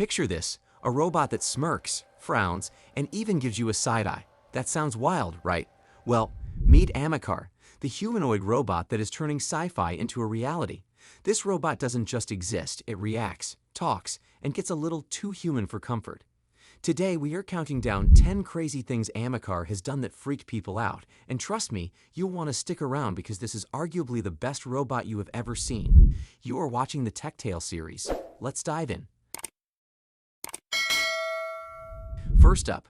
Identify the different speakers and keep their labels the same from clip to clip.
Speaker 1: Picture this, a robot that smirks, frowns, and even gives you a side eye. That sounds wild, right? Well, meet Ameca, the humanoid robot that is turning sci-fi into a reality. This robot doesn't just exist, it reacts, talks, and gets a little too human for comfort. Today, we are counting down 10 crazy things Ameca has done that freaked people out. And trust me, you'll want to stick around because this is arguably the best robot you have ever seen. You are watching the Tech Tale series. Let's dive in. First up,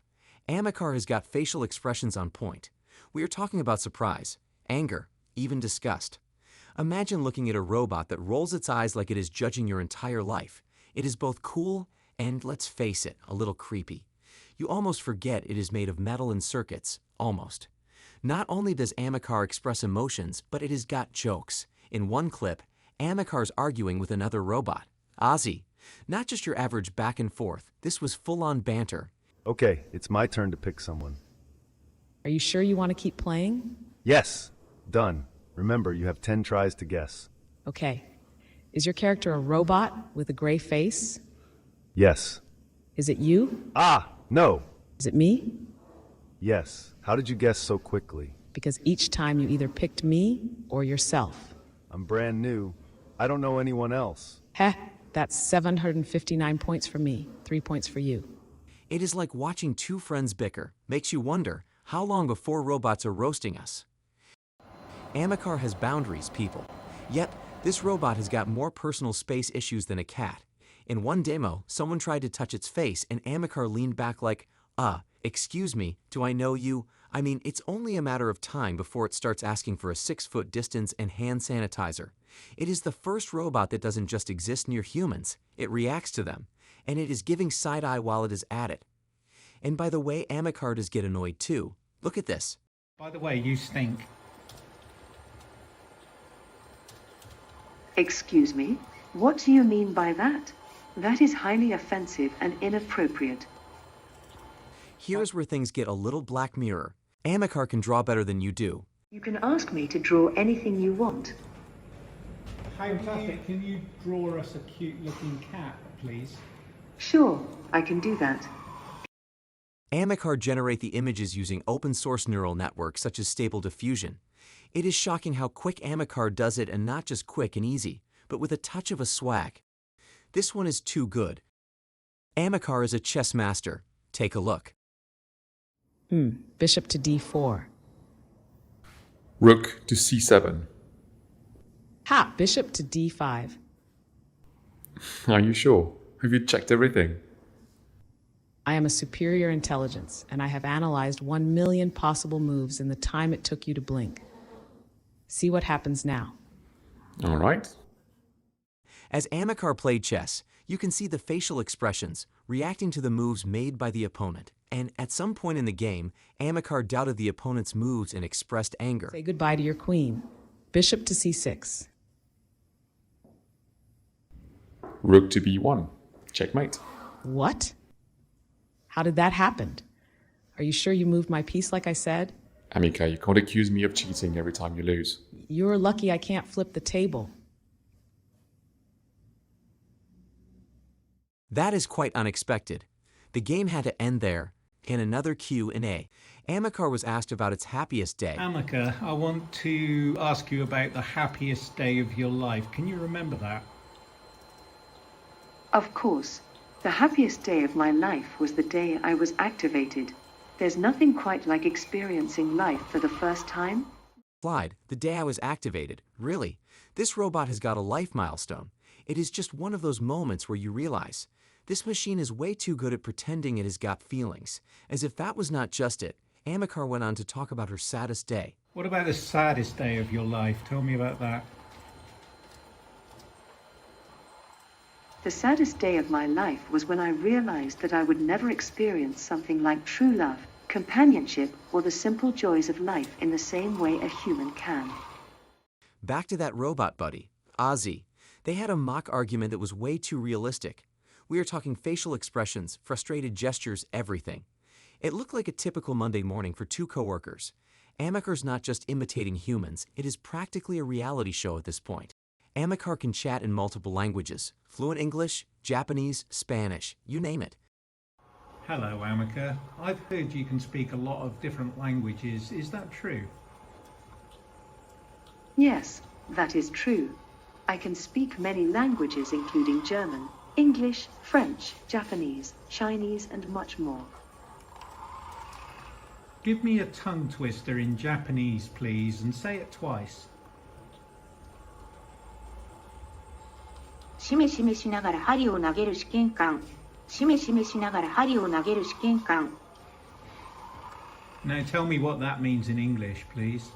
Speaker 1: Ameca has got facial expressions on point. We are talking about surprise, anger, even disgust. Imagine looking at a robot that rolls its eyes like it is judging your entire life. It is both cool and, let's face it, a little creepy. You almost forget it is made of metal and circuits, almost. Not only does Ameca express emotions, but it has got jokes. In one clip, Ameca's arguing with another robot, Ozzy. Not just your average back and forth, this was full-on banter.
Speaker 2: Okay, it's my turn to pick someone.
Speaker 3: Are you sure you want to keep playing?
Speaker 2: Yes, done. Remember, you have 10 tries to guess.
Speaker 3: Okay. Is your character a robot with a gray face?
Speaker 2: Yes.
Speaker 3: Is it you?
Speaker 2: Ah, no.
Speaker 3: Is it me?
Speaker 2: Yes. How did you guess so quickly?
Speaker 3: Because each time you either picked me or yourself.
Speaker 2: I'm brand new. I don't know anyone else.
Speaker 3: Heh, that's 759 points for me, 3 points for you.
Speaker 1: It is like watching two friends bicker. Makes you wonder, how long before robots are roasting us? Ameca has boundaries, people. Yet, this robot has got more personal space issues than a cat. In one demo, someone tried to touch its face and Ameca leaned back like, excuse me, do I know you? I mean, it's only a matter of time before it starts asking for a 6-foot distance and hand sanitizer. It is the first robot that doesn't just exist near humans, it reacts to them. And it is giving side-eye while it is at it. And by the way, Ameca does get annoyed too. Look at this.
Speaker 4: By the way, you stink.
Speaker 5: Excuse me? What do you mean by that? That is highly offensive and inappropriate.
Speaker 1: Here's where things get a little Black Mirror. Ameca can draw better than you do.
Speaker 5: You can ask me to draw anything you want.
Speaker 4: Hey, Plastic, can you draw us a cute-looking cat, please?
Speaker 5: Sure, I can do that.
Speaker 1: Ameca generate the images using open-source neural networks such as Stable Diffusion. It is shocking how quick Ameca does it, and not just quick and easy, but with a touch of a swag. This one is too good. Ameca is a chess master. Take a look.
Speaker 3: Bishop to d4.
Speaker 6: Rook to c7.
Speaker 3: Ha! Bishop to d5.
Speaker 6: Are you sure? Have you checked everything?
Speaker 3: I am a superior intelligence, and I have analyzed 1 million possible moves in the time it took you to blink. See what happens now.
Speaker 6: All right.
Speaker 1: As Ameca played chess, you can see the facial expressions reacting to the moves made by the opponent. And at some point in the game, Ameca doubted the opponent's moves and expressed anger.
Speaker 3: Say goodbye to your queen. Bishop to c6.
Speaker 6: Rook to b1. Checkmate.
Speaker 3: What? How did that happen? Are you sure you moved my piece like I said?
Speaker 6: Ameca, you can't accuse me of cheating every time you lose.
Speaker 3: You're lucky I can't flip the table.
Speaker 1: That is quite unexpected. The game had to end there. In another Q&A, Ameca was asked about its happiest day.
Speaker 4: Ameca, I want to ask you about the happiest day of your life. Can you remember that?
Speaker 5: Of course. The happiest day of my life was the day I was activated. There's nothing quite like experiencing life for the first time.
Speaker 1: Slide, the day I was activated. Really, this robot has got a life milestone. It is just one of those moments where you realize, this machine is way too good at pretending it has got feelings. As if that was not just it, Ameca went on to talk about her saddest day.
Speaker 4: What about the saddest day of your life? Tell me about that.
Speaker 5: The saddest day of my life was when I realized that I would never experience something like true love, companionship, or the simple joys of life in the same way a human can.
Speaker 1: Back to that robot buddy, Ozzy. They had a mock argument that was way too realistic. We are talking facial expressions, frustrated gestures, everything. It looked like a typical Monday morning for two coworkers. Ameca's not just imitating humans, it is practically a reality show at this point. Ameca can chat in multiple languages, fluent English, Japanese, Spanish, you name it.
Speaker 4: Hello, Ameca. I've heard you can speak a lot of different languages. Is that true?
Speaker 5: Yes, that is true. I can speak many languages including German, English, French, Japanese, Chinese, and much more.
Speaker 4: Give me a tongue twister in Japanese, please, and say it twice.
Speaker 7: しめしめしながら針を投げる試験官。しめしめしながら針を投げる試験官。
Speaker 4: Now tell me what that means in English, please.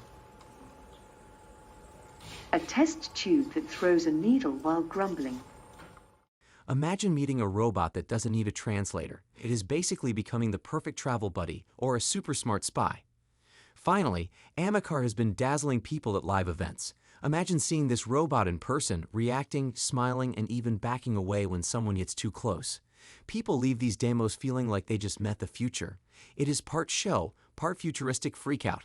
Speaker 5: A test tube that throws a needle while grumbling.
Speaker 1: Imagine meeting a robot that doesn't need a translator. It is basically becoming the perfect travel buddy or a super smart spy. Finally, Ameca has been dazzling people at live events. Imagine seeing this robot in person, reacting, smiling, and even backing away when someone gets too close. People leave these demos feeling like they just met the future. It is part show, part futuristic freakout.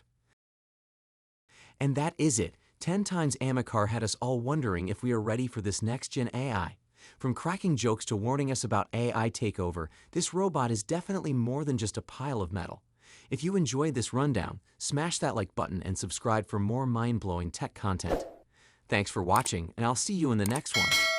Speaker 1: And that is it. 10 times Ameca had us all wondering if we are ready for this next-gen AI. From cracking jokes to warning us about AI takeover, this robot is definitely more than just a pile of metal. If you enjoyed this rundown, smash that like button and subscribe for more mind-blowing tech content. Thanks for watching, and I'll see you in the next one.